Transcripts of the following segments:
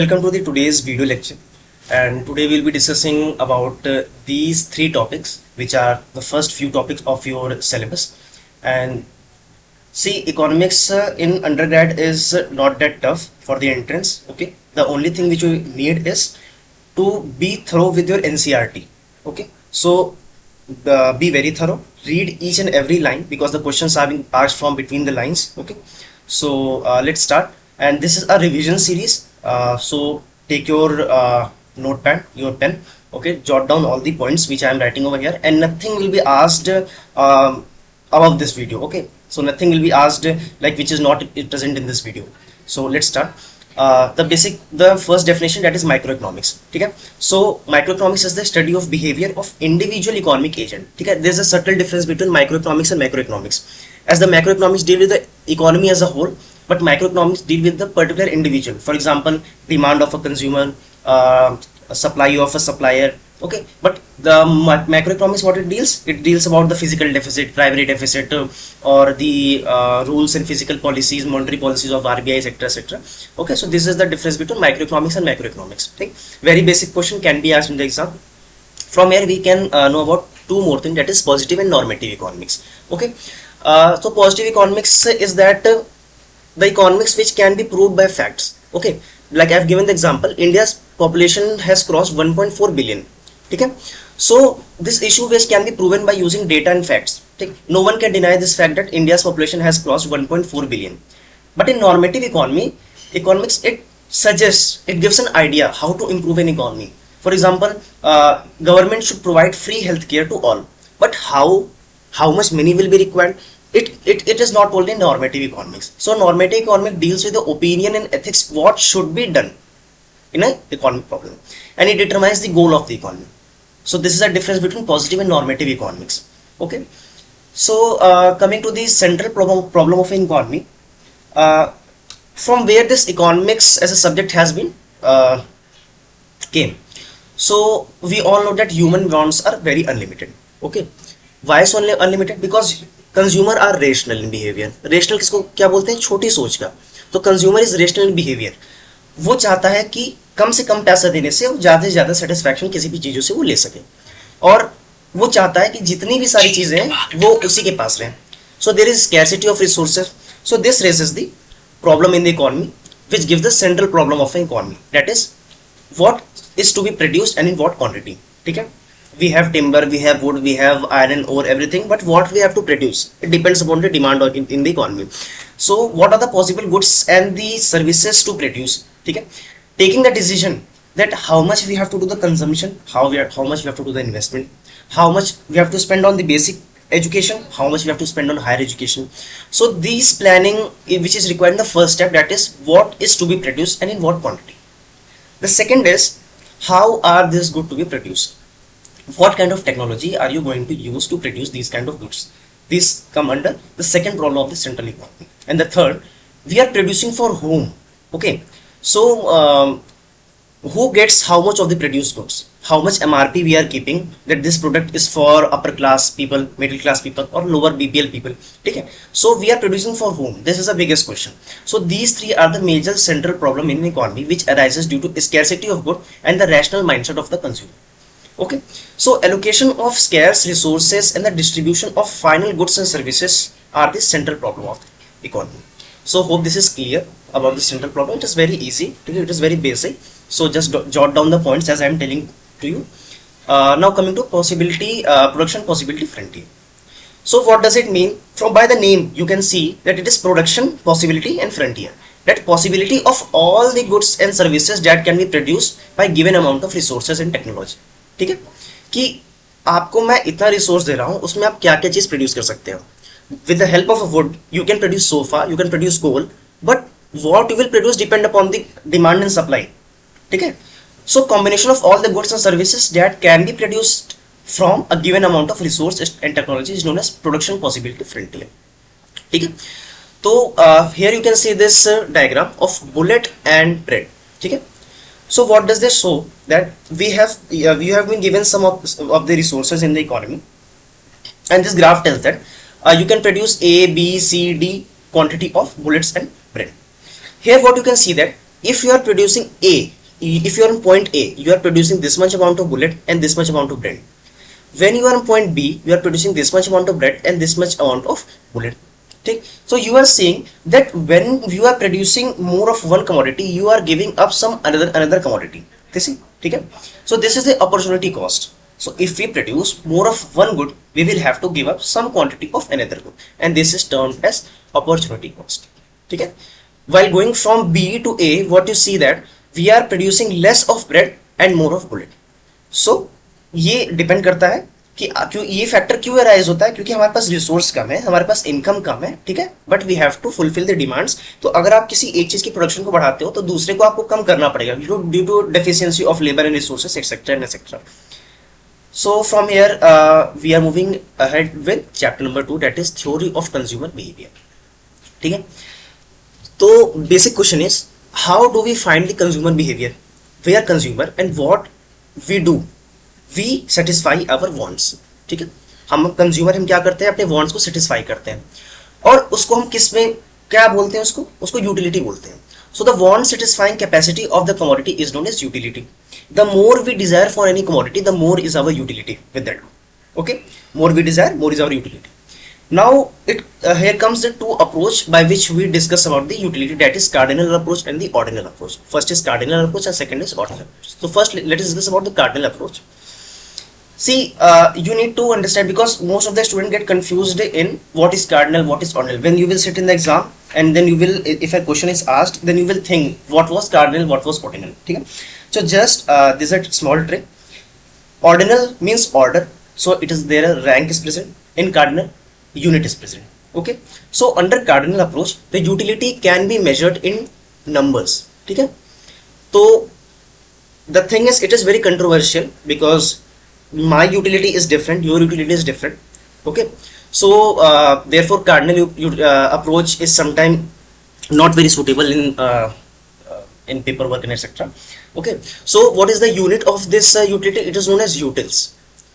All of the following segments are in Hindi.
Welcome to the today's video lecture, and today we'll be discussing about these three topics, which are the first few topics of your syllabus. And see, economics in undergrad is not that tough for the entrance. Okay, the only thing which you need is to be thorough with your NCERT. Okay, so be very thorough, read each and every line because the questions are being asked from between the lines. Okay, so let's start. And this is a revision series, so take your notepad, your pen. Okay, jot down all the points which I am writing over here, and nothing will be asked above this video. Okay, so nothing will be asked like which is not present in this video. So let's start. The first definition, that is microeconomics. Okay, so microeconomics is the study of behavior of individual economic agent. Okay, there's a subtle difference between microeconomics and macroeconomics, as the macroeconomics deal with the economy as a whole, but microeconomics deal with the particular individual. For example, demand of a consumer, supply of a supplier. Okay, but the macroeconomics, what it deals about the physical deficit, primary deficit, or the rules and physical policies, monetary policies of RBI, etc., etc. Okay, so this is the difference between microeconomics and macroeconomics. Okay, very basic question can be asked in the exam. From here we can know about two more things, that is positive and normative economics. Okay, so positive economics is that the economics which can be proved by facts. Okay, like I've given the example, India's population has crossed 1.4 billion. Okay, so this issue which can be proven by using data and facts. Okay, no one can deny this fact that India's population has crossed 1.4 billion. But in normative economics, it suggests, it gives an idea how to improve an economy. For example, government should provide free healthcare to all, but how much money will be required? It is not only normative economics. So normative economics deals with the opinion and ethics, what should be done in an economic problem, and it determines the goal of the economy. So this is a difference between positive and normative economics. Okay, so coming to the central problem of an economy, from where this economics as a subject has been came. So we all know that human wants are very unlimited. Okay, why is only unlimited? Because consumer are rational in behaviour. Rational किसको क्या बोलते हैं? छोटी सोच का. तो consumer is rational in behaviour. वो चाहता है कि कम से कम पैसा देने से ज्यादा से ज्यादा सेटिस्फैक्शन किसी भी चीजों से वो ले सके, और वो चाहता है कि जितनी भी सारी चीजें हैं वो उसी के पास रहें. So there is scarcity of resources. So this raises the problem in the economy which gives the central problem of an economy, that is what is to be produced and in what quantity. ठीक है, we have timber, we have wood, we have iron ore, everything, but what we have to produce, it depends upon the demand in the economy. So what are the possible goods and the services to produce? Okay, taking the decision that how much we have to do the consumption, how much we have to do the investment, how much we have to spend on the basic education, how much we have to spend on higher education. So these planning which is required in the first step, that is what is to be produced and in what quantity. The second is how are this good to be produced. What kind of technology are you going to use to produce these kind of goods? These come under the second problem of the central economy. And the third, we are producing for whom? Okay, so who gets how much of the produced goods? How much MRP we are keeping that this product is for upper class people, middle class people, or lower BPL people? Okay, so we are producing for whom? This is the biggest question. So these three are the major central problem in the economy which arises due to scarcity of good and the rational mindset of the consumer. Okay, so allocation of scarce resources and the distribution of final goods and services are the central problem of the economy. So hope this is clear about the central problem. It is very easy, it is very basic, so just jot down the points as I am telling to you. Now coming to production possibility frontier. So what does it mean? From by the name you can see that it is production possibility and frontier, that possibility of all the goods and services that can be produced by given amount of resources and technology. ठीक है, कि आपको मैं इतना रिसोर्स दे रहा हूं, उसमें आप क्या क्या चीज प्रोड्यूस कर सकते हो. With the help of a wood you can produce sofa, you can produce coal, but what you will produce depend upon the demand and supply. ठीक है, so combination of all the goods and services that can be produced from a given amount of resource and technology is known as production possibility frontier. ठीक है, तो here you can see this diagram of bullet and bread. ठीक है, so what does this show? That we have been given some of the resources in the economy, and this graph tells that you can produce A, B, C, D quantity of bullets and bread. Here what you can see that if you are producing A, if you are in point A, you are producing this much amount of bullet and this much amount of bread. When you are in point B, you are producing this much amount of bread and this much amount of bullet. ठीक, so you are saying that when you are producing more of one commodity, you are giving up some another commodity. This is ठीक है. So this is the opportunity cost. So if we produce more of one good, we will have to give up some quantity of another good, and this is termed as opportunity cost. ठीक है. While going from B to A, what you see that we are producing less of bread and more of bullet. So ये डिपेंड करता है कि क्यों ये फैक्टर क्यों अराइज होता है, क्योंकि हमारे पास रिसोर्स कम है, हमारे पास इनकम कम है, ठीक है, but we have to fulfil the demands. तो अगर आप किसी एक चीज की प्रोडक्शन को बढ़ाते हो तो दूसरे को आपको कम करना पड़ेगा due to deficiency of labour and resources etcetera and etcetera. So from here we are moving ahead with chapter number 2, that is theory of consumer behaviour. ठीक है. तो basic question is how do we find the consumer behaviour. We are consumer and what we do, we satisfy our wants. ठीक है. हम कंज्यूमर, हम क्या करते हैं, अपने वांट्स को सेटिस्फाई करते हैं, और उसको हम किस में क्या बोलते हैं, उसको यूटिलिटी बोलते हैं. So the want satisfying capacity of the commodity is known as utility. The more we desire for any commodity, the more is our utility with that. Okay, more we desire, more is our utility. Now here comes the two approach by which we discuss about the utility, that is cardinal approach and the ordinal approach. First is cardinal approach and second is ordinal approach. So first let us discuss about the cardinal approach. See, you need to understand, because most of the students get confused in what is cardinal, what is ordinal. When you will sit in the exam and then you will, if a question is asked, then you will think what was cardinal, what was ordinal. Okay? So just this is a small trick. Ordinal means order, so it is there, a rank is present. In cardinal, unit is present. Okay, so under cardinal approach the utility can be measured in numbers. ठीक है. तो the thing is, it is very controversial because my utility is different, your utility is different. Okay, so therefore cardinal approach is sometimes not very suitable in paperwork and etc. Okay, so what is the unit of this utility? It is known as utils.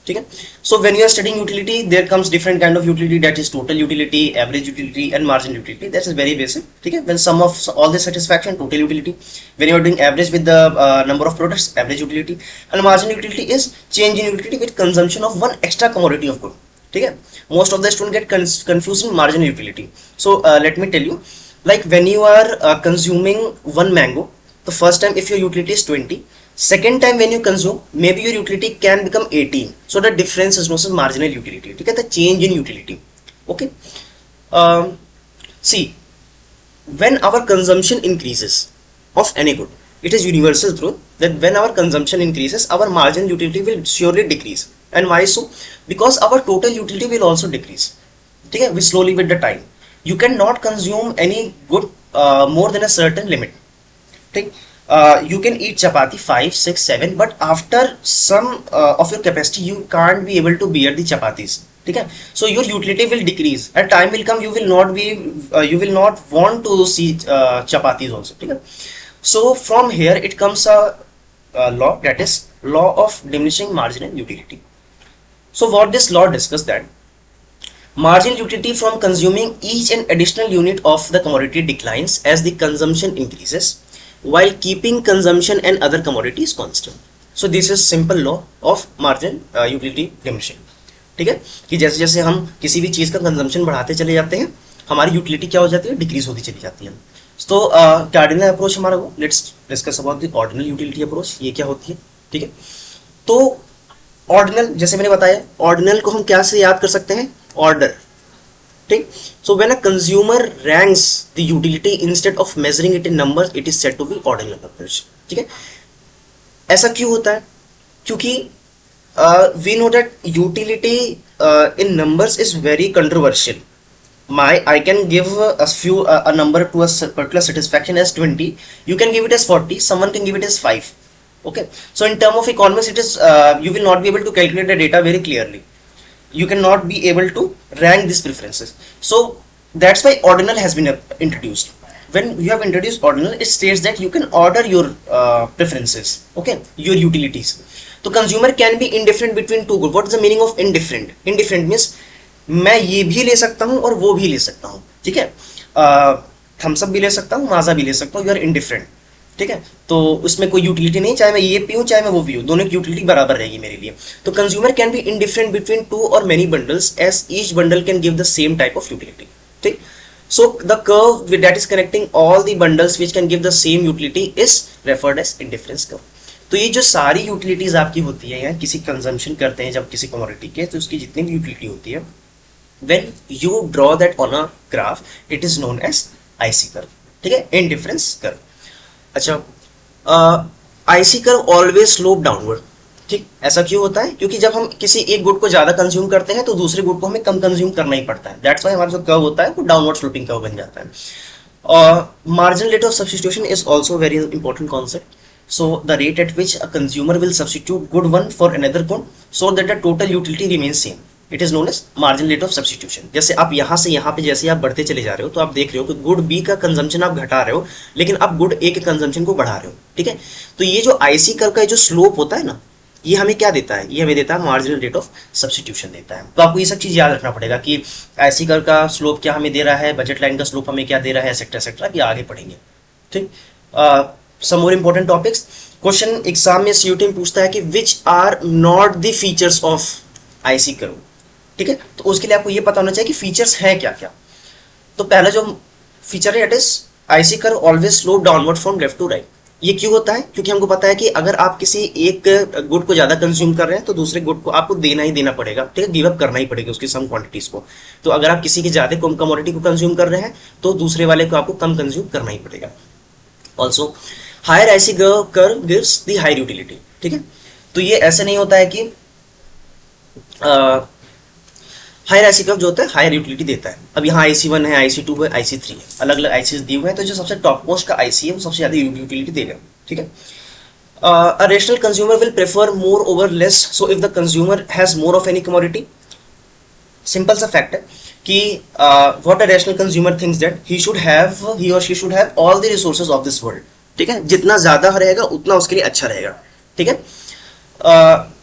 ठीक है. So when you are studying utility, there comes different kind of utility, that is total utility, average utility and margin utility. That is very basic. ठीक है. When sum of all the satisfaction, total utility. When you are doing average with the number of products, average utility. And margin utility is change in utility with consumption of one extra commodity of good. ठीक है. Most of the students get confused in margin utility. So let me tell you, like when you are consuming one mango, the first time if your utility is 20, second time when you consume, maybe your utility can become 18. So the difference is known as marginal utility. ठीक है. The change in utility. Okay. See, when our consumption increases of any good, it is universal truth that when our consumption increases, our marginal utility will surely decrease. And why so? Because our total utility will also decrease. ठीक है. We slowly with the time. You cannot consume any good more than a certain limit. ठीक. You can eat chapati 5, 6, 7, but after some of your capacity, you can't be able to bear the chapatis. ठीक है. So your utility will decrease. A time will come, you will not want to see chapatis also. ठीक है. So from here it comes a law, that is law of diminishing marginal utility. So what this law discusses, that marginal utility from consuming each and additional unit of the commodity declines as the consumption increases, while keeping consumption and other commodities constant. So this is simple law of marginal utility diminishing. ठीक है. कि जैसे जैसे हम किसी भी चीज का कंजम्पशन बढ़ाते चले जाते हैं, हमारी यूटिलिटी क्या हो जाती है, डिक्रीज होती चली जाती है. तो कार्डिनल अप्रोच हमारा वो. Let's discuss about the ordinal utility approach. ये क्या होती है. ठीक है. तो ऑर्डिनल, जैसे मैंने बताया, ऑर्डिनल को हम क्या से याद कर सकते हैं, ऑर्डर. ठीक. So when a consumer ranks the utility instead of measuring it in numbers, it is said to be ordinal approach. ठीक है. ऐसा क्यों होता है? क्योंकि we know that utility in numbers is very controversial. I can give a number to a particular satisfaction as 20. You can give it as 40. Someone can give it as 5. Okay. So in terms of economics, it is you will not be able to calculate the data very clearly. You cannot be able to rank these preferences. So that's why ordinal has been introduced. When you have introduced ordinal, it states that you can order your preferences, okay, your utilities. So consumer can be indifferent between two good. What is the meaning of indifferent? Indifferent means मैं ये भी ले सकता हूँ और वो भी ले सकता हूँ. ठीक है. थम्स अप भी ले सकता हूँ, माजा भी ले सकता हूँ. You are indifferent. ठीक है, तो उसमें कोई यूटिलिटी नहीं, चाहे मैं ये पीऊँ चाहे मैं वो पीऊँ, दोनों की यूटिलिटी बराबर रहेगी मेरे लिए। तो consumer can be indifferent between two और many bundles as each bundle can give the same type of utility. ठीक, so the curve that is connecting all the bundles which can give the same utility is referred as indifference curve। तो ये जो सारी यूटिलिटीज आपकी होती है, या किसी कंजम्पशन करते हैं जब किसी कमोडिटी के, तो उसकी जितनी भी यूटिलिटी होती है, when you draw that on a graph it is known as IC curve। ठीक है, indifference curve। अच्छा, IC curve always slope downward। ठीक, ऐसा क्यों होता है? क्योंकि जब हम किसी एक गुड को ज्यादा कंज्यूम करते हैं तो दूसरे गुड को हमें कम कंज्यूम करना ही पड़ता है, दैट्स व्हाई हमारा जो कर्व होता है वो डाउनवर्ड स्लोपिंग कर्व बन जाता है। Marginal rate of substitution is also very important concept. So the rate at which a consumer will substitute good one for another good so that the total utility remains same, it is known as marginal rate of substitution। जैसे आप यहाँ से यहाँ पे जैसे आप बढ़ते चले जा रहे हो तो आप देख रहे हो कि गुड बी का कंजम्पशन आप घटा रहे हो, लेकिन आप गुड ए के कंजम्पशन को बढ़ा रहे हो। ठीक है, तो ये जो आईसी कर्व का जो स्लोप होता है ना, ये हमें क्या देता है? ये हमें देता है मार्जिनल रेट ऑफ सब्स्टिट्यूशन देता है। तो आपको ये सब चीज याद रखना पड़ेगा कि आईसी कर्व का स्लोप क्या हमें दे रहा है, बजट लाइन का स्लोप हमें क्या दे रहा है, एक्सेट्रा एक्सेट्रा, ये आगे पढ़ेंगे। ठीक, some more important topics। Question exam में सीयूटी में पूछता है कि which are not the features of IC curve. ठीक है, तो उसके लिए आपको ये पता होना चाहिए कि फीचर्स हैं क्या क्या। तो पहला जो फीचर है it is IC curve always slow downward from left to right. ये क्यों होता है? क्योंकि हमको पता है कि अगर आप किसी एक गुड को ज्यादा कंज्यूम कर रहे हैं तो दूसरे गुड को आपको देना ही देना पड़ेगा। ठीक है, गिव अप करना ही पड़ेगा उसकी सम क्वांटिटीज को। तो अगर आप किसी की ज्यादा कम कमोडिटी को कंज्यूम कर रहे हैं तो दूसरे वाले को आपको कम कंज्यूम करना ही पड़ेगा। Also higher IC curve gives the higher utility. ठीक है, तो ये ऐसे नहीं होता है कि हायर आईसी कर्व जो होता है हायर यूटिलिटी देता है। अब यहाँ IC1 है, IC2 है, IC3 है, अलग अलग आईसी दिए हुए हैं, तो जो सबसे टॉप मोस्ट का आईसी है वो सबसे ज्यादा यूटिलिटी देगा। ठीक है, a rational consumer will prefer more over less, so if the consumer has more of any commodity, simple सा फैक्ट है कि what a rational consumer thinks that he or she should have all the resources of this world। ठीक है, जितना ज्यादा रहेगा उतना उसके लिए अच्छा रहेगा। ठीक है,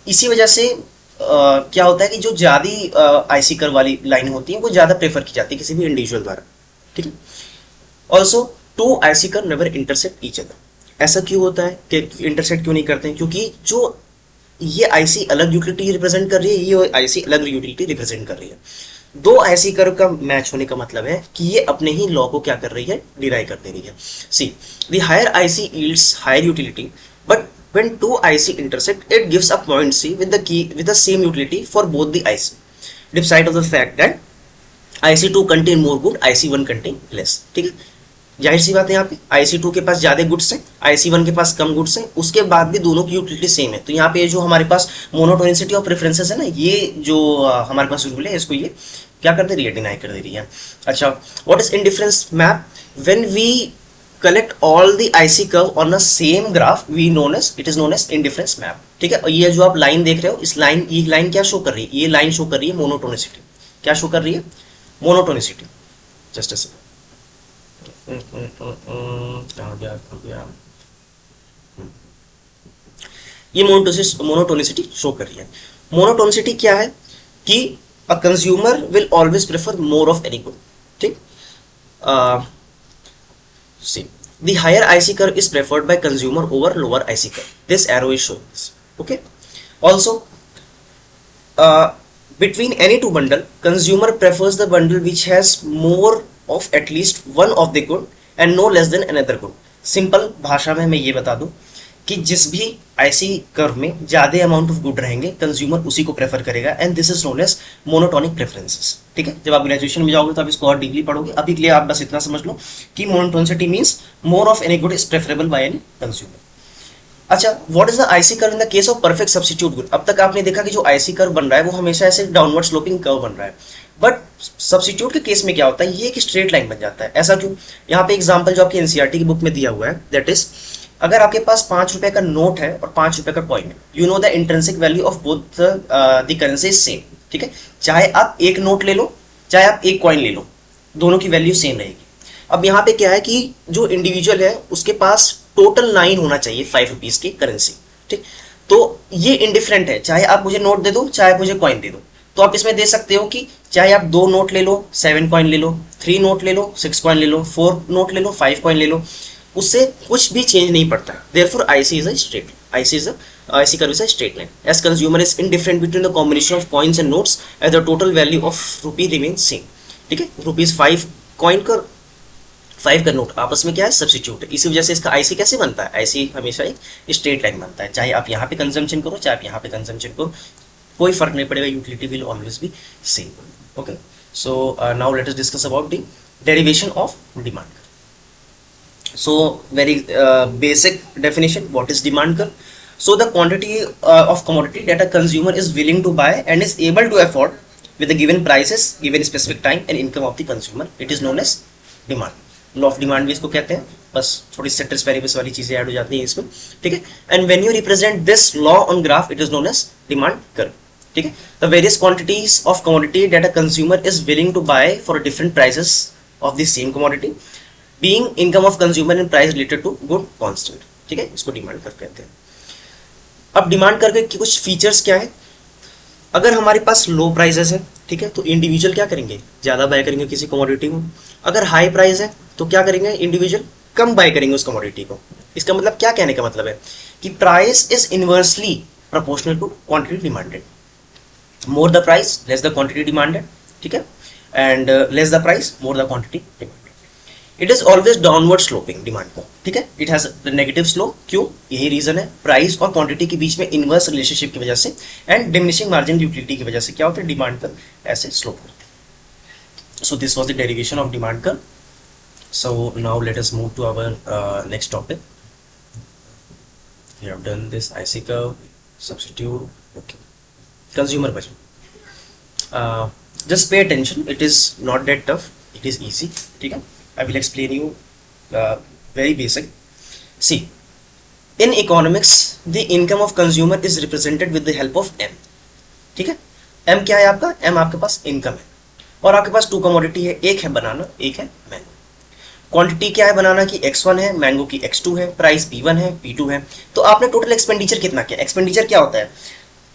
इसी वजह से क्या होता है कि जो ज्यादा आईसी कर्व वाली लाइन होती है वो ज्यादा प्रेफर की जाती है किसी भी इंडिविजुअल द्वारा। ठीक है, also two IC curve never intersect each other. ऐसा क्यों होता है कि इंटरसेक्ट क्यों नहीं करते हैं? क्योंकि जो ये आईसी अलग यूटिलिटी रिप्रेजेंट कर रही है, ये आईसी अलग यूटिलिटी रिप्रेजेंट कर रही है। दो आईसी कर्व का मैच होने का मतलब है कि ये अपने ही लॉ को क्या कर रही है? डिराइव कर दे रही है। See the higher IC yields higher utility, but when two IC intersect it gives a point C with the same utility for both the IC, despite of the fact that IC2 contain more good, IC1 contain less। ठीक है, जाहिर सी बात है यहाँ पे IC2 के पास ज्यादा गुड्स हैं, IC1 के पास कम गुड्स हैं, उसके बाद भी दोनों की यूटिलिटी सेम है। तो यहाँ पे जो हमारे पास मोनोटोनिसिटी ऑफ प्रेफरेंसेस है ना, ये जो हमारे पास रूल है इसको ये क्या कर दे रही है? डिनाई कर दे रही है। अच्छा, what is indifference map? When we collect all the IC curve on a same graph it is known as indifference map। ठीक है, और ये जो आप लाइन देख रहे हो, इस लाइन ये लाइन क्या शो कर रही है? ये लाइन शो कर रही है मोनोटोनिसिटी। क्या शो कर रही है? मोनोटोनिसिटी। जस्ट ऐसे ये मोनोटोनिसिटी शो कर रही है। मोनोटोनिसिटी क्या है? कि अ consumer will always prefer more of any good. ठीक, see the higher IC curve is preferred by consumer over lower IC curve, this arrow is showing this। okay, also between any two bundle consumer prefers the bundle which has more of at least one of the good and no less than another good। Simple भाषा में मैं ये बता दूं कि जिस भी आईसी कर्व में ज्यादा अमाउंट ऑफ गुड रहेंगे कंज्यूमर उसी को प्रेफर करेगा, and this is known as monotonic preferences. ठीक है, जब आप ग्रेजुएशन में जाओगे तो आप इसको और डीपली पढ़ोगे। अभी के लिए आप बस इतना समझ लो कि monotonicity means more of any good is preferable by any consumer. अच्छा, what is the IC curve in the case of perfect substitute good? अब तक आपने देखा कि जो आईसी कर्व बन रहा है वो हमेशा ऐसे डाउनवर्ड स्लोपिंग कर्व बन रहा है, बट सब्स्टिट्यूट के केस में क्या होता है? ये एक स्ट्रेट लाइन बन जाता है। ऐसा क्यों? यहाँ पे एग्जांपल जो आपकी एनसीईआरटी की बुक में दिया हुआ है, दैट इज अगर आपके पास 5 रुपए का नोट है और 5 रुपए का कॉइन है, you know the intrinsic value of both the currency is same. ठीक है, चाहे आप एक नोट ले लो चाहे आप एक कॉइन ले लो, दोनों की वैल्यू सेम रहेगी। अब यहाँ पे क्या है कि जो इंडिविजुअल है उसके पास टोटल 9 होना चाहिए 5 रुपीज की करेंसी। ठीक, तो ये इंडिफरेंट है, चाहे आप मुझे नोट दे दो चाहे मुझे कॉइन दे दो। तो आप इसमें दे सकते हो कि चाहे आप 2 नोट ले लो 7 कॉइन ले लो, 3 नोट ले लो 6 कॉइन ले लो, 4 नोट ले लो 5 कॉइन ले लो। उससे कुछ भी चेंज नहीं पड़ता है। Therefore IC is a straight, IC curve is a straight line as consumer is indifferent between the combination of coins and notes as the total value of rupee remain same. ठीक है, ₹5 कॉइन का 5 का नोट आपस में क्या है, सब्सिट्यूट है। इसी वजह से इसका IC कैसे बनता है, IC हमेशा एक स्ट्रेट लाइन बनता है, चाहे आप यहाँ पे कंजम्पशन करो चाहे आप यहाँ पे कंजम्पशन करो, कोई फर्क नहीं पड़ेगा, utility will always be same. Okay, so now let us discuss about the derivation of demand. So very basic definition, what is demand curve? So the quantity of commodity that a consumer is willing to buy and is able to afford with the given prices, given specific time and income of the consumer, it is known as demand. Law of demand भी इसको कहते हैं, बस थोड़ी सेट्स वेरिएबल्स वाली चीजें ऐड हो जाती हैं इसमें। ठीक है, and when you represent this law on graph, it is known as demand curve. ठीक है, the various quantities of commodity that a consumer is willing to buy for different prices of the same commodity being income of consumer and price related to good constant. ठीक है, इसको डिमांड कर्व कहते हैं। अब डिमांड कर्व के कुछ फीचर्स क्या है, अगर हमारे पास लो प्राइसेस है, ठीक है, तो इंडिविजुअल क्या करेंगे, ज्यादा बाय करेंगे किसी कमोडिटी को। अगर हाई प्राइस है तो क्या करेंगे, इंडिविजुअल कम बाय करेंगे उस कमोडिटी को। इसका मतलब क्या, कहने का मतलब है कि price is inversely proportional to quantity demanded. More the price less the quantity demanded, ठीक है, and less the price more the quantity demanded. It is always downward sloping demand को। ठीक है, इट हैज नेगेटिव स्लोप, क्यों, यही रीजन है, प्राइस और क्वांटिटी के बीच में इनवर्स रिलेशनशिप की वजह से एंड डिमिनिशिंग मार्जिन यूटिलिटी की वजह से क्या होता है, डिमांड कर्व ऐसे स्लोप करते हैं। So this was the derivation of demand curve. So now let us move to our next topic. We have done this IC curve, substitute, okay, consumer budget. Just pay attention, it is not that tough, it is easy. ठीक है, I will explain you very basic. See, in economics, the income of consumer is represented with the help of M. ठीक है, M क्या है आपका, M आपके पास इनकम है, और आपके पास 2 कमोडिटी है, एक है बनाना, एक है मैंगो। क्वांटिटी क्या है बनाना की, X1 है, मैंगो की X2 है, प्राइस P1 है, P2 है। तो आपने टोटल एक्सपेंडिचर कितना किया, एक्सपेंडिचर क्या होता है,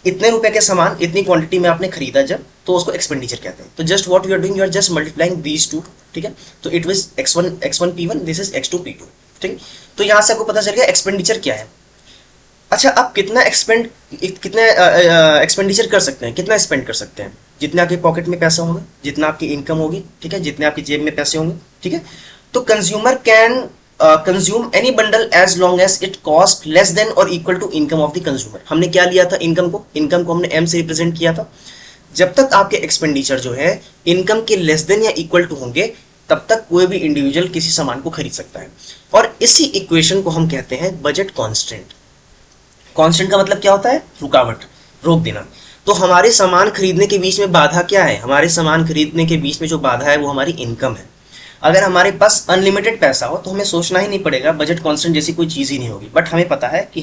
इतने रुपए के सामान इतनी क्वांटिटी में आपने खरीदा जब, तो उसको एक्सपेंडिचर कहते हैं। तो just what you are doing, you are just multiplying these two. ठीक है, तो it was x1 P1, this is x2 P2। ठीक, तो यहां से आपको पता चल गया एक्सपेंडिचर क्या है। अच्छा, आप कितना एक्सपेंडिचर कर सकते हैं, कितना स्पेंड कर सकते हैं, जितने आपके पॉकेट में पैसा होगा, जितना आपकी इनकम होगी, ठीक है, जितने आपकी जेब में पैसे होंगे। ठीक है, तो consumer can consume any bundle as long as it cost less than और equal to income of the consumer. हमने क्या लिया था, इनकम को हमने M से रिप्रेजेंट किया था। जब तक आपके एक्सपेंडिचर जो है इनकम के लेस देन या इक्वल टू होंगे, तब तक कोई भी इंडिविजुअल किसी सामान को खरीद सकता है। और इसी इक्वेशन को हम कहते हैं बजट कांस्टेंट। कांस्टेंट का मतलब क्या होता है, रुकावट, रोक देना। तो हमारे सामान खरीदने के बीच में बाधा क्या है, हमारे सामान खरीदने के बीच में जो बाधा है वो हमारी इनकम है। अगर हमारे पास अनलिमिटेड पैसा हो तो हमें सोचना ही नहीं पड़ेगा, बजट कांस्टेंट जैसी कोई चीज ही नहीं होगी। बट हमें पता है कि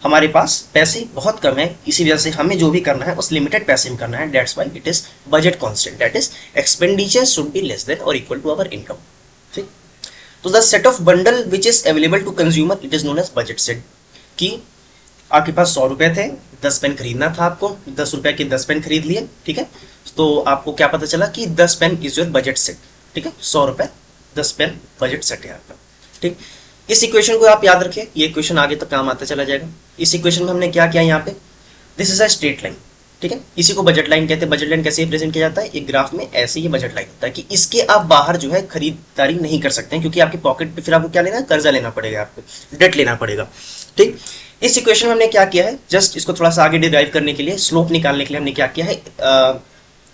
हमारे पास पैसे बहुत कम है, इसी वजह से हमें जो भी करना है उस लिमिटेड पैसे में करना है। That's why it is budget constant, that is expenditure should be less than और इक्वल टू आवर इनकम। ठीक, तो the set of bundle which is available to consumer, it is known as budget set. कि आपके पास 100 रुपए थे, 10 पेन खरीदना था आपको, 10 रुपए के 10 पेन खरीद लिए। ठीक है, तो आपको क्या पता चला कि 10 pen is your budget set. ठीक है, 100 रुपए 10 पेन बजट सेट है आपका। ठीक, इस इक्वेशन को आप याद रखिए, ये इक्वेशन आगे तक काम आता चला जाएगा। इस इक्वेशन में हमने क्या किया, यहाँ पे this is a straight line. ठीक है, इसी को बजट लाइन कहते हैं। बजट लाइन कैसे रिप्रेजेंट किया जाता है, एक ग्राफ में ऐसे ही बजट लाइन होता है कि इसके आप बाहर जो है खरीदारी नहीं कर सकते हैं, क्योंकि आपके पॉकेट पे फिर आपको क्या लेना है, कर्जा लेना पड़ेगा, आपको डेट लेना पड़ेगा। ठीक, इस इक्वेशन में हमने क्या किया है, जस्ट इसको थोड़ा सा आगे डिराइव करने के लिए, स्लोप निकालने के लिए हमने क्या किया है,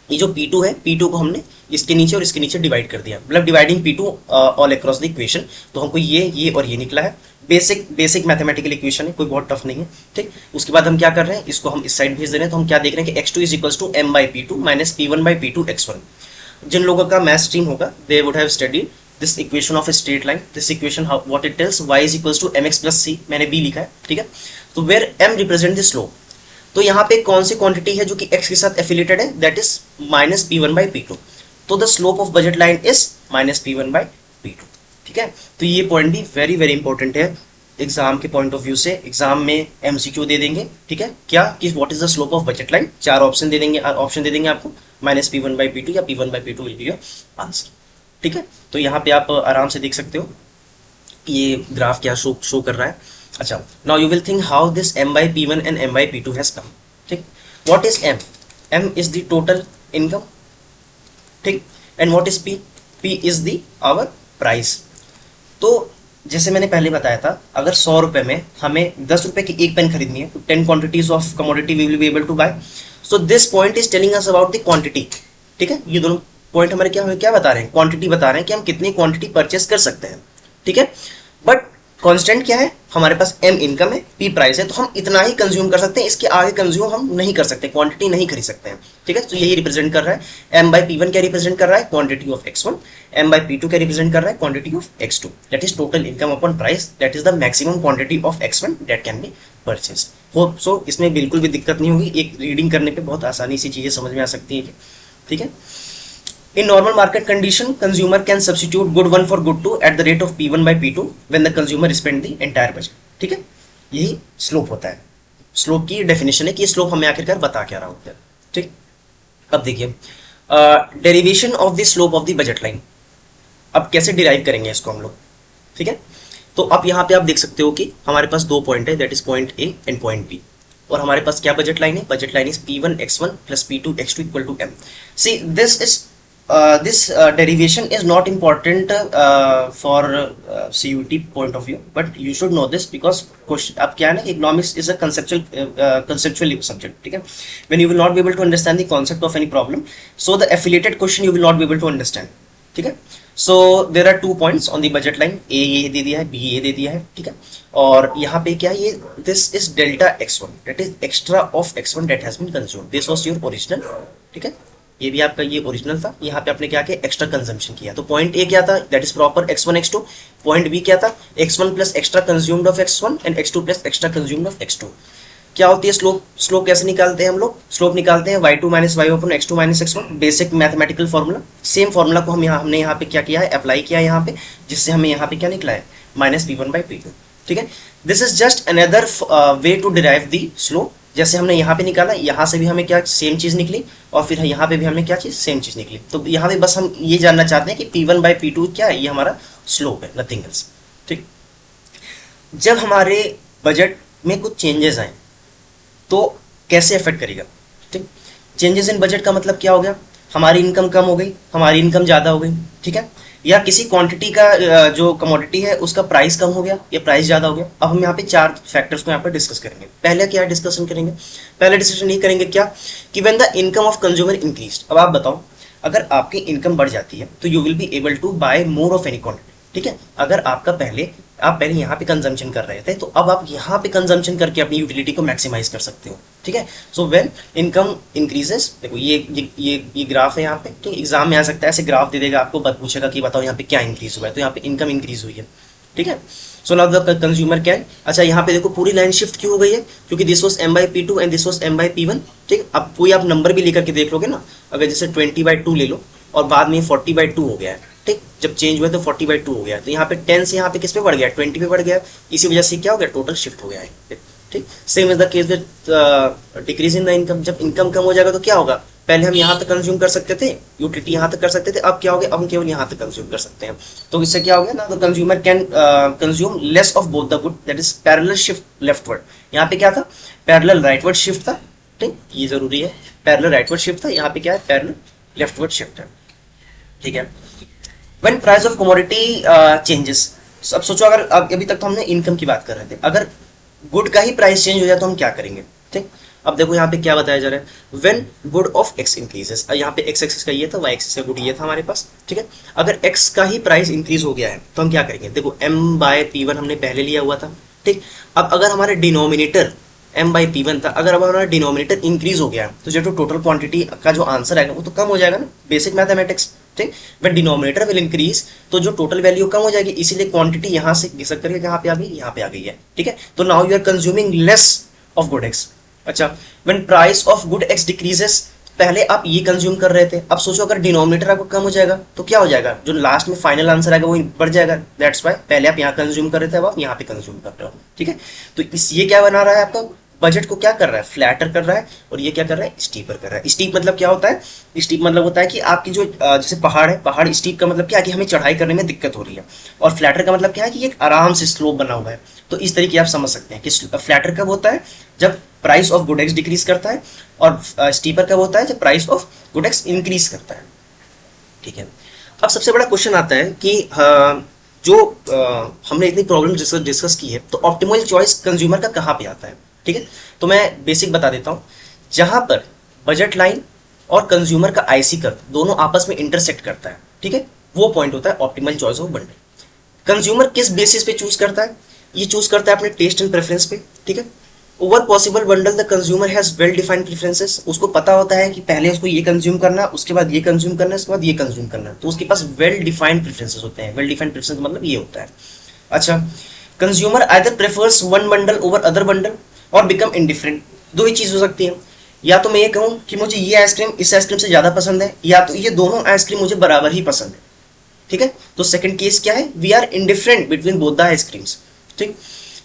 ये जो P2 है, P2 को हमने इसके नीचे और इसके नीचे डिवाइड कर दिया, मतलब dividing P2 all across the equation. तो हमको ये और ये निकला है। बेसिक मैथमेटिकल इक्वेशन है, कोई बहुत टफ नहीं है। ठीक, उसके बाद हम क्या कर रहे हैं, इसको हम इस साइड भेज दे रहे हैं। तो हम क्या देख रहे हैं कि x2 is equals to m by P2 minus P1 by P2 x1। जिन लोगों का मैथ स्ट्रीम होगा, they would have studied this equation of a straight line. This equation what it tells, y is equals to mx plus c, मैंने b लिखा है। ठीक है, तो where m represent the slope. तो यहाँ पे कौन सी क्वांटिटी है जो कि x के साथ एफिलिएटेड है, that is minus P1 by P2। तो the slope of budget line is minus P1 by P2। ठीक है, तो ये पॉइंट भी वेरी वेरी इंपॉर्टेंट है एग्जाम के पॉइंट ऑफ व्यू से। एग्जाम में MCQ दे देंगे, ठीक है, क्या कि what is the slope of budget line, 4 option दे देंगे आपको, माइनस P1 बाई P2 या P1 by P2 will be your answer. ठीक है, तो यहाँ पे आप आराम से देख सकते हो ये ग्राफ क्या शो कर रहा है। अच्छा, now you will think how this m by p1 and m by p2 has come. ठीक, what is m? m is the total income. ठीक, and what is p? p is the our price. तो जैसे मैंने पहले बताया था, अगर 100 रुपए में हमें 10 रुपए की एक पेन खरीदनी है तो 10 quantities of commodity we will be able to buy. So this point is telling us about the quantity. ठीक है, ये दोनों पॉइंट हमारे क्या बता रहे हैं, क्वांटिटी बता रहे हैं कि हम कितनी क्वांटिटी परचेस कर सकते हैं। ठीक है, बट कांस्टेंट क्या है, हमारे पास m इनकम है, p प्राइस है, तो हम इतना ही कंज्यूम कर सकते हैं, इसके आगे कंज्यूम हम नहीं कर सकते, क्वांटिटी नहीं खरीद सकते हैं। ठीक है, तो यही रिप्रेजेंट कर रहा है m by p1 क्या रिप्रेजेंट कर रहा है, quantity of x1, m by p2 क्या रिप्रेजेंट कर रहा है, quantity of x2, that is total income upon price, that is the maximum quantity of x1 that can B purchase. Hope so इसमें बिल्कुल भी दिक्कत नहीं होगी, एक रीडिंग करने पे बहुत आसानी से चीजें समझ में आ सकती है। ठीक है, in normal market condition, consumer can substitute good 1 for good 2 at the rate of p1 by p2 when the consumer spend the entire budget। ठीक है, यही स्लोप होता है। स्लोप की डेफिनेशन है कि स्लोप हमें आखिरकार बता क्या रहा होता है। ठीक, अब देखिए derivation of the slope of the budget line. अब कैसे डिराइव करेंगे इसको हम लोग। ठीक है, तो अब यहाँ पे आप देख सकते हो कि हमारे पास दो पॉइंट है, that is point A and point B, और हमारे पास क्या बजट लाइन है, budget line is p1 x1 plus p2 x2 equal to m। See this is this derivation is not important for CUT point of view, but you should know this because question अब क्या है ना, economics is a conceptual subject। ठीक है, when you will not be able to understand the concept of any problem, so the affiliated question you will not be able to understand। ठीक है, so there are 2 points on the budget line, a ये दे दिया है, b ये दे दिया है। ठीक है, और यहाँ पे क्या है, ये this is delta x1 that is extra of x1 that has been consumed, this was your original। ठीक है, ये भी आपका ये ओरिजिनल था, यहाँ पे आपने क्या किया, एक्स्ट्रा कंजम्पशन किया। तो पॉइंट ए क्या था, that is proper x1 x2, point B क्या था, x1 plus extra consumed of x1 and x2 plus extra consumed of x2। क्या होती है स्लोप? स्लोप कैसे निकालते हैं हम लोग? स्लोप निकालते हैं y2 माइनस y अपन x2 minus x1, basic mathematical formula. Same formula को हमने यहाँ पे क्या किया है, अप्लाई किया है यहाँ पे, जिससे हमें यहाँ पे क्या निकला है, माइनस p1 बाई p2। ठीक है, this is just another way to derive the slope. जैसे हमने यहाँ पे निकाला, यहाँ से भी हमें क्या सेम चीज निकली, और फिर यहाँ पे भी हमें क्या चीज सेम चीज निकली। तो यहाँ पे बस हम ये जानना चाहते हैं कि p1 बाई p2 क्या है, ये हमारा स्लोप है, नथिंग एल्स। ठीक, जब हमारे बजट में कुछ चेंजेस आए तो कैसे अफेक्ट करेगा। ठीक, चेंजेस इन बजट का मतलब क्या हो गया, हमारी इनकम कम हो गई, हमारी इनकम ज्यादा हो गई। ठीक है, या किसी क्वांटिटी का जो कमोडिटी है उसका प्राइस कम हो गया या प्राइस ज्यादा हो गया। अब हम यहाँ पे 4 फैक्टर्स को यहाँ पर डिस्कस करेंगे। पहले क्या डिस्कशन करेंगे, पहले डिस्कशन ये करेंगे क्या, कि when the income of consumer increase. अब आप बताओ, अगर आपकी इनकम बढ़ जाती है तो you will be able to buy more of any quantity. ठीक है, अगर आप पहले यहाँ पे कंजम्पशन कर रहे थे, तो अब आप यहाँ पे कंजम्पशन करके अपनी यूटिलिटी को मैक्सिमाइज कर सकते हो। ठीक है, सो व्हेन इनकम इंक्रीजेस, देखो ये ग्राफ है यहाँ पे। ठीक, एग्जाम में आ सकता है ऐसे ग्राफ दे देगा आपको, पूछेगा कि बताओ यहाँ पे क्या इंक्रीज हुआ है, तो यहाँ पे इनकम इंक्रीज हुई है। ठीक है, so now the consumer can, अच्छा यहाँ पे देखो पूरी लाइन शिफ्ट क्यों हो गई है, क्योंकि this was m by p2 and this was m by p1। ठीक, अब कोई आप नंबर भी लेकर के देख लोगे ना, अगर जैसे 20/2 ले लो और बाद में 40/2 हो गया है। ठीक, जब चेंज हुआ तो 40/2 हो गया, तो यहाँ पे 10 से यहाँ पे किस पे बढ़ गया, 20 पे बढ़ गया। इसी वजह से क्या हो गया, टोटल शिफ्ट हो गया है। ठीक, same is the case with decrease in the income. जब इनकम कम हो जाएगा तो क्या होगा, पहले हम यहाँ तक कंज्यूम कर सकते थे, यूटिलिटी यहाँ तक कर सकते थे, अब क्या हो गया, अब हम केवल यहाँ तक कंज्यूम कर सकते हैं। तो इससे क्या हो गया ना, तो consumer can consume less of both the good, that is parallel shift leftward. यहाँ पे क्या था, पैरेलल राइटवर्ड शिफ्ट था। ठीक, ये जरूरी है, पैरेलल राइटवर्ड शिफ्ट था, यहाँ पे क्या है, पैरेलल लेफ्टवर्ड शिफ्ट है। ठीक है, when price of commodity changes. अब सोचो, अगर अभी तक तो हमने इनकम की बात कर रहे थे, अगर गुड का ही प्राइस चेंज हो जाए तो हम क्या करेंगे। ठीक, अब देखो यहाँ पे क्या बताया जा रहा है, when good of x increases. यहाँ पे एक्स एक्सिस का ये था, वाई एक्सिस का गुड ये था हमारे पास। ठीक है, अगर एक्स का ही प्राइस इंक्रीज हो गया है तो हम क्या करेंगे, देखो m बाय p1 हमने पहले लिया हुआ था। ठीक, अब अगर हमारे डिनोमिनेटर m बाई p1 था, अगर अब हमारा डिनोमिनेटर इंक्रीज हो गया तो जो टोटल क्वांटिटी का जो आंसर आएगा वो तो कम हो जाएगा ना, बेसिक मैथमेटिक्स। ठीक, बट डिनोमिनेटर विल इंक्रीज, तो जो टोटल वैल्यू कम हो जाएगी, इसीलिए क्वांटिटी यहाँ से घिसक करके यहाँ पे आ गई, यहाँ पे आ गई है। ठीक है, तो now you are consuming less of good X. अच्छा, when price of good X decreases, पहले आप ये कंज्यूम कर रहे थे, अब सोचो अगर डिनोमिनेटर आपको कम हो जाएगा तो क्या हो जाएगा, जो लास्ट में फाइनल आंसर आएगा वो बढ़ जाएगा। दैट्स व्हाई पहले आप यहाँ कंज्यूम कर रहे थे, अब आप यहाँ पे कंज्यूम कर रहे हो। ठीक है, तो इस ये क्या बना रहा है आपका बजट को क्या कर रहा है, फ्लैटर कर रहा है, और ये क्या कर रहा है, स्टीपर कर रहा है। स्टीप मतलब क्या होता है, स्टीप मतलब होता है कि आपकी जो जैसे पहाड़ है, पहाड़ स्टीप का मतलब क्या है कि हमें चढ़ाई करने में दिक्कत हो रही है, और फ्लैटर का मतलब क्या है कि ये एक आराम से स्लोप बना हुआ है। तो इस तरीके आप समझ सकते हैं कि फ्लैटर कब होता है, जब price of good x decrease करता है, और स्टीपर कब होता है, जब price of good x increase करता है। ठीक है, अब सबसे बड़ा क्वेश्चन आता है कि जो हमने इतनी प्रॉब्लम डिस्कस की है, तो ऑप्टिमल चॉइस कंज्यूमर का कहाँ पे आता है। ठीक है, तो मैं बेसिक बता देता हूँ। जहां पर बजट लाइन और कंज्यूमर का आईसी कर्व दोनों आपस में इंटरसेक्ट करता है, ठीक है, वो पॉइंट होता है optimal choice of bundle. Consumer किस बेसिस पे चूज करता है, ये चूज करता है अपने टेस्ट एंड प्रेफरेंस पे। ठीक है, over possible bundle the consumer has well defined preferences. उसको पता होता है कि पहले उसको ये कंज्यूम करना है, उसके बाद ये कंज्यूम करना है, उसके बाद ये कंज्यूम करना है, तो उसके पास वेल डिफाइंड प्रेफरेंसेस होते हैं। वेल डिफाइंड प्रेफरेंस मतलब ये होता है। अच्छा, consumer either prefers one bundle over other bundle और बिकम इंडिफरेंट। दो ही चीज हो सकती है, या तो मैं ये कहूँ कि मुझे ये आइसक्रीम इस आइसक्रीम से ज्यादा पसंद है, या तो ये दोनों आइसक्रीम मुझे बराबर ही पसंद है। ठीक है, तो सेकंड केस क्या है, we are indifferent between both the ice creams. ठीक,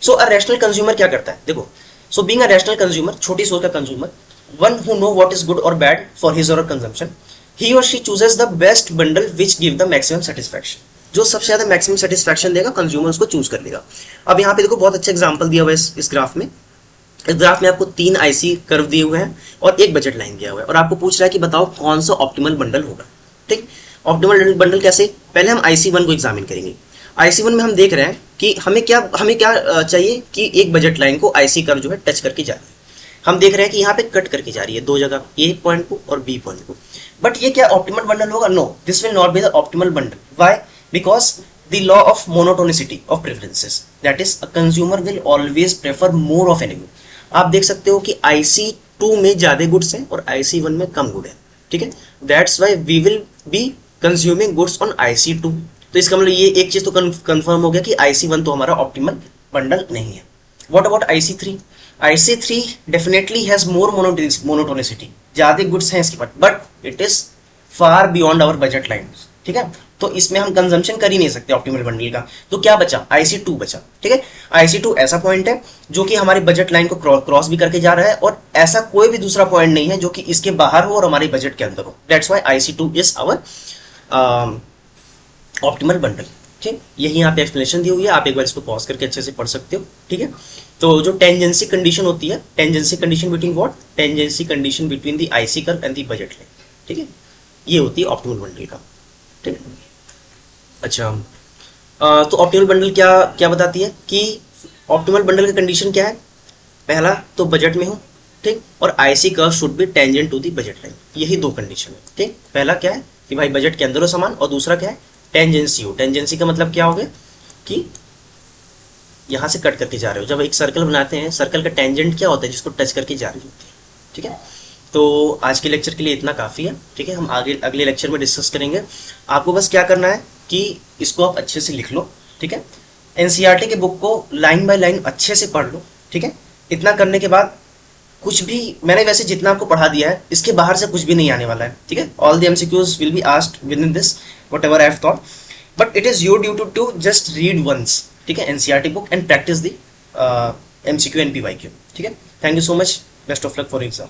सो अ रैशनल कंज्यूमर क्या करता है, देखो, so being a rational consumer, छोटी सोच का consumer, one who know what is good or bad for his or consumption, he or she chooses the best bundle which give the maximum satisfaction. जो सबसे ज्यादा मैक्सिमम सेटिस्फैक्शन देगा, कंज्यूमर उसको चूज कर लेगा। अब यहाँ पे देखो बहुत अच्छा एग्जांपल दिया हुआ है इस ग्राफ में। इस ग्राफ में आपको 3 आईसी कर्व दिए हुए हैं और एक बजट लाइन दिया हुआ है, और आपको पूछ रहा है कि बताओ कौन सा ऑप्टिमल बंडल होगा। ठीक, ऑप्टिमल बंडल कैसे, पहले हम IC1 को एग्जामिन करेंगे। IC1 में हम देख रहे हैं कि हमें क्या चाहिए कि एक बजट लाइन को IC कर्व जो है टच करके जा रहा है। हम देख रहे हैं कि यहाँ पे कट करके जा रही है दो जगह, ए पॉइंट को और बी पॉइंट को। बट ये क्या ऑप्टिमल बंडल होगा, no, this will not be the optimal bundle. Why, because the law of monotonicity of preferences, that is a consumer will always prefer more of any good. आप देख सकते हो कि IC2 में ज्यादा गुड्स हैं और IC1 में कम गुड है। ठीक है, that's why we will be consuming goods on IC2। तो इसका मतलब ये एक चीज तो कंफर्म हो गया कि IC1 तो हमारा ऑप्टिमल बंडल नहीं है। What about IC3, IC3 definitely has more monotonicity, ज्यादा गुड्स हैं इसके पास, but it is far beyond our budget line. ठीक है, तो इसमें हम कंजम्पशन कर ही नहीं सकते ऑप्टिमल बंडल का, तो क्या बचा, IC2 बचा। ठीक है, IC2 ऐसा पॉइंट है जो कि हमारी बजट लाइन को क्रॉस भी करके जा रहा है, और ऐसा कोई भी दूसरा पॉइंट नहीं है जो कि इसके बाहर हो और हमारे बजट के अंदर हो। That's why IC2 is our optimal bundle. ठीक, यही यहाँ पे एक्सप्लेनेशन दी हुई है, आप एक बार इसको पॉज करके अच्छे से पढ़ सकते हो। ठीक है, तो जो टेंजेंसी कंडीशन होती है, tangency condition between what, tangency condition between the IC curve and the budget line. ठीक है, ये होती है ऑप्टिमल बंडल का। ठीक है, अच्छा, तो ऑप्टिमल बंडल क्या क्या बताती है कि ऑप्टिमल बंडल का कंडीशन क्या है, पहला तो बजट में हो, ठीक, और IC curve should be tangent to the budget line. यही दो कंडीशन है। ठीक, पहला क्या है कि भाई बजट के अंदर हो सामान, और दूसरा क्या है, टेंजेंसी हो। टेंजेंसी का मतलब क्या हो गया कि यहां से कट करके जा रहे हो। जब एक सर्कल बनाते हैं, सर्कल का टेंजेंट क्या होता है, जिसको टच करके जा रही होती है। ठीक है, तो आज के लेक्चर के लिए इतना काफ़ी है। ठीक है, हम आगे अगले लेक्चर में डिस्कस करेंगे। आपको बस क्या करना है कि इसको आप अच्छे से लिख लो। ठीक है, NCERT के बुक को लाइन बाय लाइन अच्छे से पढ़ लो। ठीक है, इतना करने के बाद कुछ भी, मैंने वैसे जितना आपको पढ़ा दिया है, इसके बाहर से कुछ भी नहीं आने वाला है। ठीक है, all the MCQs will be asked within this whatever I have thought, but it is your duty to just read once. ठीक है, NCERT book and practice the MCQ and PYQ। ठीक है, thank you so much, best of luck for exam.